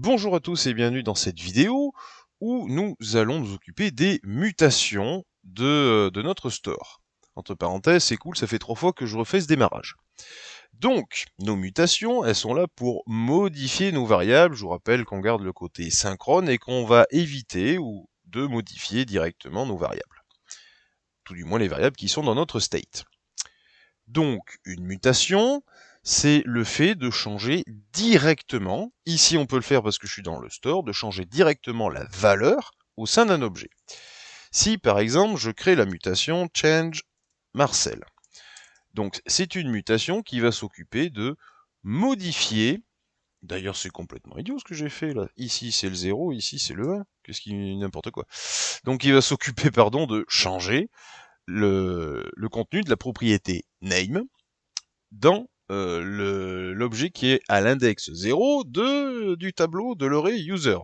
Bonjour à tous et bienvenue dans cette vidéo où nous allons nous occuper des mutations de notre store. Entre parenthèses, c'est cool, ça fait 3 fois que je refais ce démarrage. Donc, nos mutations, elles sont là pour modifier nos variables. Je vous rappelle qu'on garde le côté synchrone et qu'on va éviter ou de modifier directement nos variables. Tout du moins les variables qui sont dans notre state. Donc, une mutation, c'est le fait de changer directement, ici on peut le faire parce que je suis dans le store, de changer directement la valeur au sein d'un objet. Si par exemple je crée la mutation change Marcel, donc c'est une mutation qui va s'occuper de modifier, d'ailleurs c'est complètement idiot ce que j'ai fait là, ici c'est le 0, ici c'est le 1, qu'est-ce qui n'importe quoi. Donc il va s'occuper pardon de changer le contenu de la propriété name dans l'objet qui est à l'index 0 du tableau de l'array user.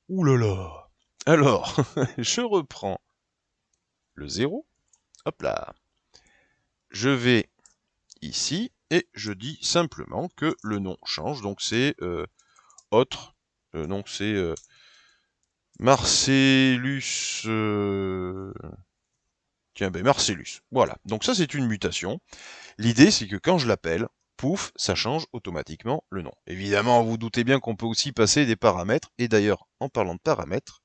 Ouh là là. Alors, je reprends le 0, hop là. Je vais ici et je dis simplement que le nom change, donc c'est autre, donc c'est Marcellus, tiens ben Marcellus, voilà, donc ça c'est une mutation. L'idée, c'est que quand je l'appelle, pouf, ça change automatiquement le nom. Évidemment, vous doutez bien qu'on peut aussi passer des paramètres, et d'ailleurs, en parlant de paramètres,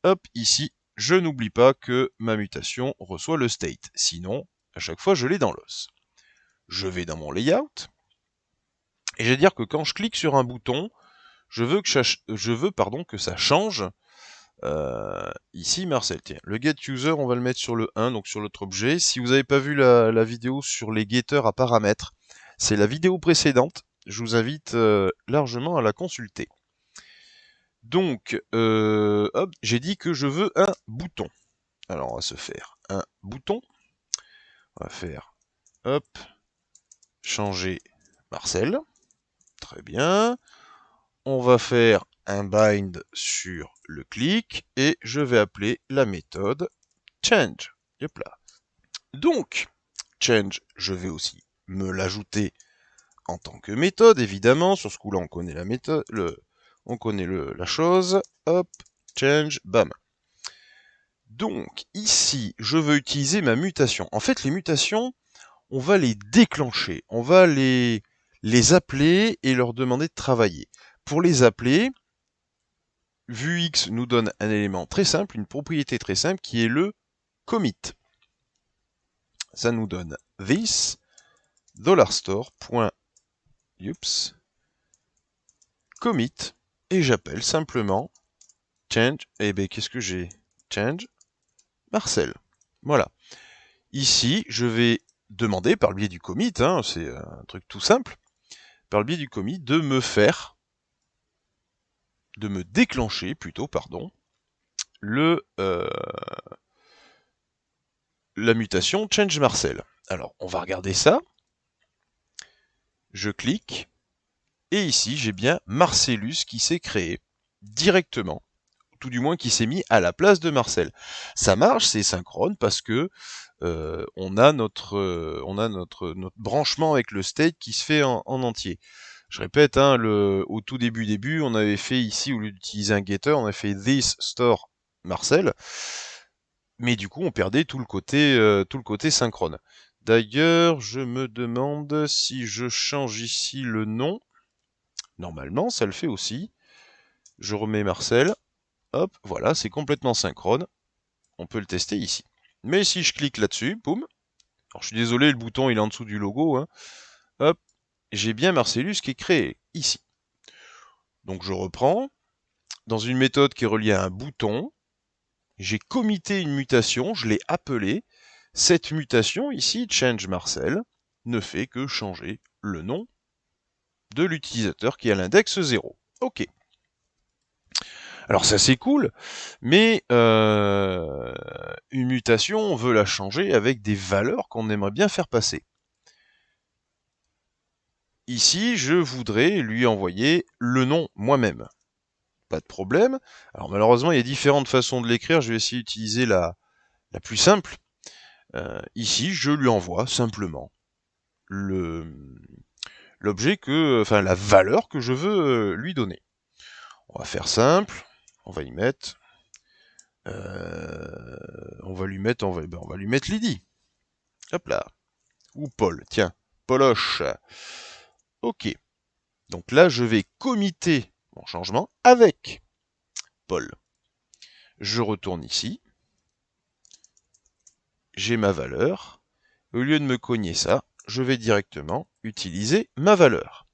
hop, ici, je n'oublie pas que ma mutation reçoit le state, sinon, à chaque fois, je l'ai dans l'os. Je vais dans mon layout, et je vais dire que quand je clique sur un bouton, je veux que ça change. Ici, Marcel, tiens, le getUser, on va le mettre sur le 1, donc sur l'autre objet. Si vous n'avez pas vu la vidéo sur les getters à paramètres, c'est la vidéo précédente. Je vous invite largement à la consulter. Donc, hop, j'ai dit que je veux un bouton. Alors, on va se faire un bouton. On va faire, hop, changer Marcel. Très bien. On va faire un bind sur le clic et je vais appeler la méthode change. Hop là. Donc, change, je vais aussi me l'ajouter en tant que méthode, évidemment. Sur ce coup-là, on connaît la méthode, on connaît la chose. Hop, change, bam. Donc, ici, je veux utiliser ma mutation. En fait, les mutations, on va les déclencher. On va les appeler et leur demander de travailler. Pour les appeler, vuex nous donne un élément très simple, une propriété très simple qui est le commit. Ça nous donne this $store.commit et j'appelle simplement change, et ben qu'est-ce que j'ai? Change Marcel. Voilà. Ici, je vais demander par le biais du commit, hein, c'est un truc tout simple, par le biais du commit de me déclencher plutôt, pardon, la mutation change Marcel. Alors, on va regarder ça. Je clique, et ici, j'ai bien Marcellus qui s'est créé directement, tout du moins qui s'est mis à la place de Marcel. Ça marche, c'est synchrone, parce que on a notre branchement avec le state qui se fait en entier. Je répète, hein, au tout début, on avait fait ici, au lieu d'utiliser un getter, on a fait this store Marcel, mais du coup, on perdait tout le côté synchrone. D'ailleurs, je me demande si je change ici le nom. Normalement, ça le fait aussi. Je remets Marcel. Hop, voilà, c'est complètement synchrone. On peut le tester ici. Mais si je clique là-dessus, boum. Alors je suis désolé, le bouton il est en dessous du logo. Hein. Hop, j'ai bien Marcellus qui est créé ici. Donc je reprends. Dans une méthode qui est reliée à un bouton, j'ai commité une mutation, je l'ai appelée. Cette mutation ici, change Marcel, ne fait que changer le nom de l'utilisateur qui est à l'index 0. OK. Alors ça c'est cool, mais une mutation, on veut la changer avec des valeurs qu'on aimerait bien faire passer. Ici, je voudrais lui envoyer le nom moi-même. Pas de problème. Alors malheureusement, il y a différentes façons de l'écrire. Je vais essayer d'utiliser la plus simple. Ici, je lui envoie simplement le l'objet enfin la valeur que je veux lui donner. On va faire simple, on va y mettre, on va lui mettre Lydie. Hop là. Ou Paul, tiens, Poloche. Ok. Donc là, je vais committer mon changement avec Paul. Je retourne ici. J'ai ma valeur. Au lieu de me cogner ça, je vais directement utiliser ma valeur.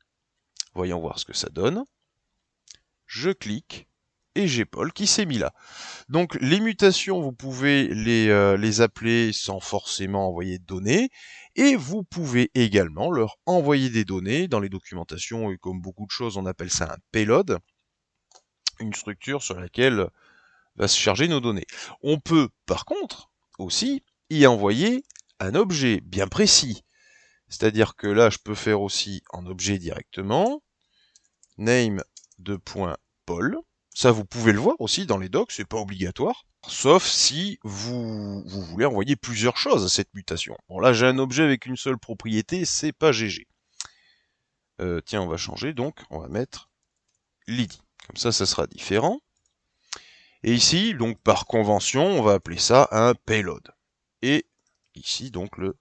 Voyons voir ce que ça donne. Je clique et j'ai Paul qui s'est mis là. Donc les mutations, vous pouvez les appeler sans forcément envoyer de données, et vous pouvez également leur envoyer des données dans les documentations, et comme beaucoup de choses, on appelle ça un payload, une structure sur laquelle va se charger nos données. On peut par contre aussi y envoyer un objet bien précis. C'est-à-dire que là, je peux faire aussi en objet directement, name de .paul. Ça, vous pouvez le voir aussi dans les docs, c'est pas obligatoire. Sauf si vous voulez envoyer plusieurs choses à cette mutation. Bon, là, j'ai un objet avec une seule propriété, c'est pas GG. Tiens, on va changer, donc on va mettre Lydie. Comme ça sera différent. Et ici, donc par convention, on va appeler ça un payload. Et ici, donc le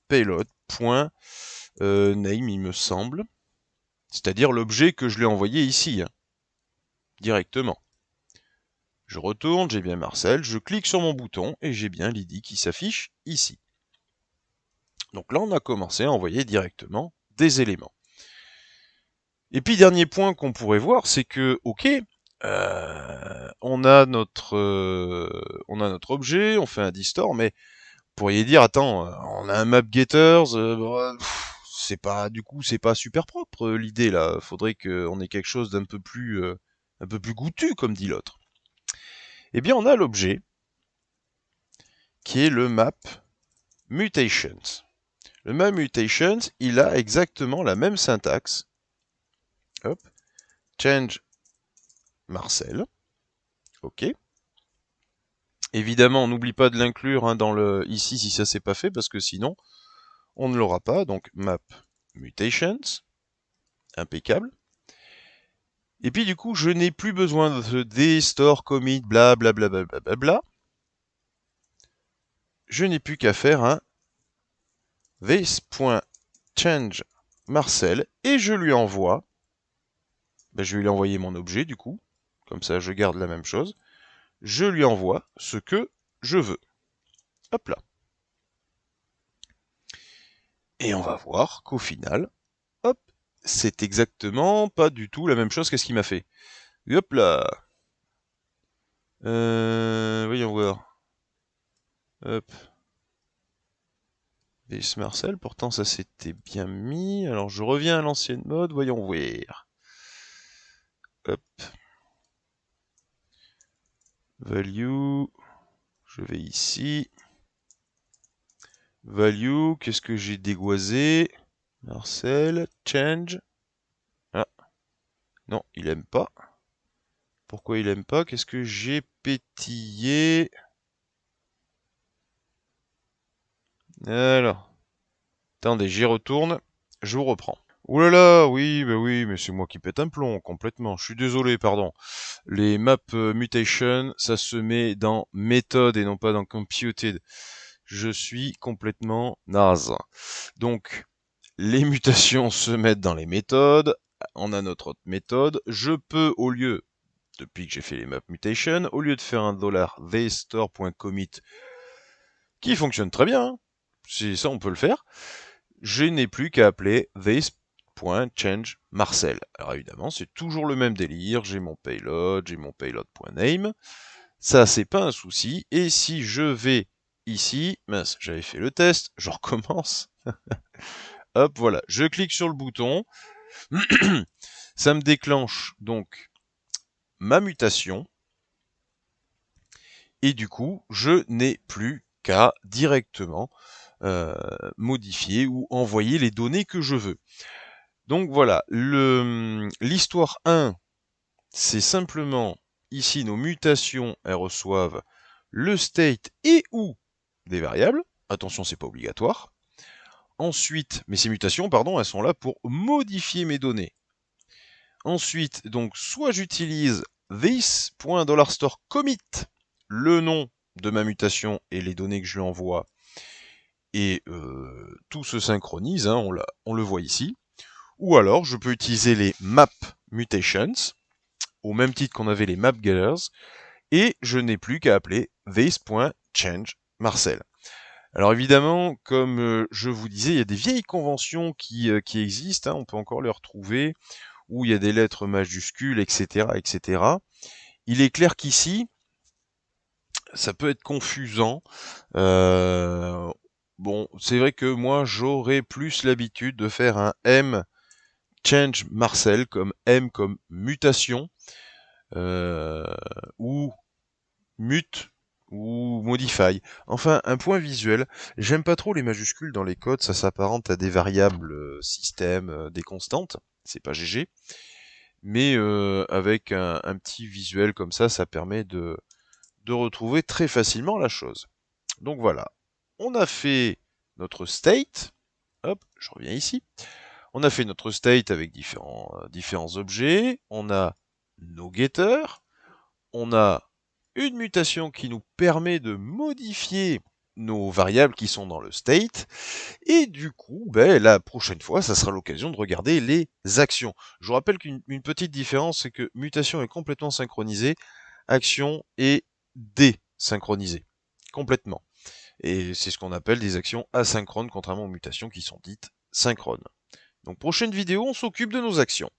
payload.name, il me semble. C'est-à-dire l'objet que je l'ai envoyé ici, hein, directement. Je retourne, j'ai bien Marcel, je clique sur mon bouton et j'ai bien Lydie qui s'affiche ici. Donc là, on a commencé à envoyer directement des éléments. Et puis, dernier point qu'on pourrait voir, c'est que, ok, on a notre objet, on fait un distore, mais vous pourriez dire, attends, on a un map-getters, c'est pas super propre l'idée là. Faudrait qu'on ait quelque chose d'un peu plus goûtu, comme dit l'autre. Eh bien, on a l'objet qui est le map mutations. Le map mutations, il a exactement la même syntaxe. Hop, change Marcel. Ok. Évidemment, on n'oublie pas de l'inclure hein, ici si ça s'est pas fait, parce que sinon, on ne l'aura pas. Donc, map mutations. Impeccable. Et puis du coup, je n'ai plus besoin de des store commit blablabla. Je n'ai plus qu'à faire un this.change Marcel et je lui envoie. Je vais lui envoyer mon objet du coup. Comme ça, je garde la même chose. Je lui envoie ce que je veux. Hop là. Et on va voir qu'au final, hop, c'est exactement pas du tout la même chose qu'est-ce qu'il m'a fait. Hop là. Voyons voir. Hop. This Marcel, pourtant ça s'était bien mis. Alors je reviens à l'ancienne mode, voyons voir. Hop. Value. Je vais ici. Value, qu'est-ce que j'ai dégoisé? Marcel, change. Ah. Non, il aime pas. Pourquoi il aime pas? Qu'est-ce que j'ai pétillé? Alors. Attendez, j'y retourne. Je vous reprends. Ouh là là, oui, mais c'est moi qui pète un plomb, complètement. Je suis désolé, pardon. Les map mutation, ça se met dans méthode et non pas dans computed. Je suis complètement naze. Donc, les mutations se mettent dans les méthodes. On a notre autre méthode. Je peux, depuis que j'ai fait les map mutation, au lieu de faire un $thestore.commit qui fonctionne très bien, hein, c'est ça on peut le faire, je n'ai plus qu'à appeler this.change Marcel. Alors évidemment, c'est toujours le même délire, j'ai mon payload.name, ça c'est pas un souci, et si je vais ici, mince, j'avais fait le test, je recommence, hop, voilà, je clique sur le bouton, ça me déclenche donc ma mutation, et du coup, je n'ai plus qu'à directement modifier ou envoyer les données que je veux. Donc voilà, l'histoire 1, c'est simplement, ici, nos mutations, elles reçoivent le state et ou des variables. Attention, c'est pas obligatoire. Ensuite, mais ces mutations, pardon, elles sont là pour modifier mes données. Ensuite, donc, soit j'utilise this.$commit, le nom de ma mutation et les données que je lui envoie, et tout se synchronise, hein, on le voit ici. Ou alors, je peux utiliser les map mutations, au même titre qu'on avait les map getters, et je n'ai plus qu'à appeler this.change_Marcel. Alors évidemment, comme je vous disais, il y a des vieilles conventions qui existent, hein, on peut encore les retrouver, où il y a des lettres majuscules, etc., etc. Il est clair qu'ici, ça peut être confusant. Bon, c'est vrai que moi, j'aurais plus l'habitude de faire un M change Marcel, comme M comme mutation, ou mute, ou modify. Enfin, un point visuel. J'aime pas trop les majuscules dans les codes, ça s'apparente à des variables système, des constantes. C'est pas GG. Mais avec un petit visuel comme ça permet de retrouver très facilement la chose. Donc voilà, on a fait notre state. Hop, je reviens ici. On a fait notre state avec différents objets. On a nos getters. On a une mutation qui nous permet de modifier nos variables qui sont dans le state. Et du coup, ben, la prochaine fois, ça sera l'occasion de regarder les actions. Je vous rappelle qu'une petite différence, c'est que mutation est complètement synchronisée, action est désynchronisée. Complètement. Et c'est ce qu'on appelle des actions asynchrones, contrairement aux mutations qui sont dites synchrones. Donc prochaine vidéo, on s'occupe de nos actions.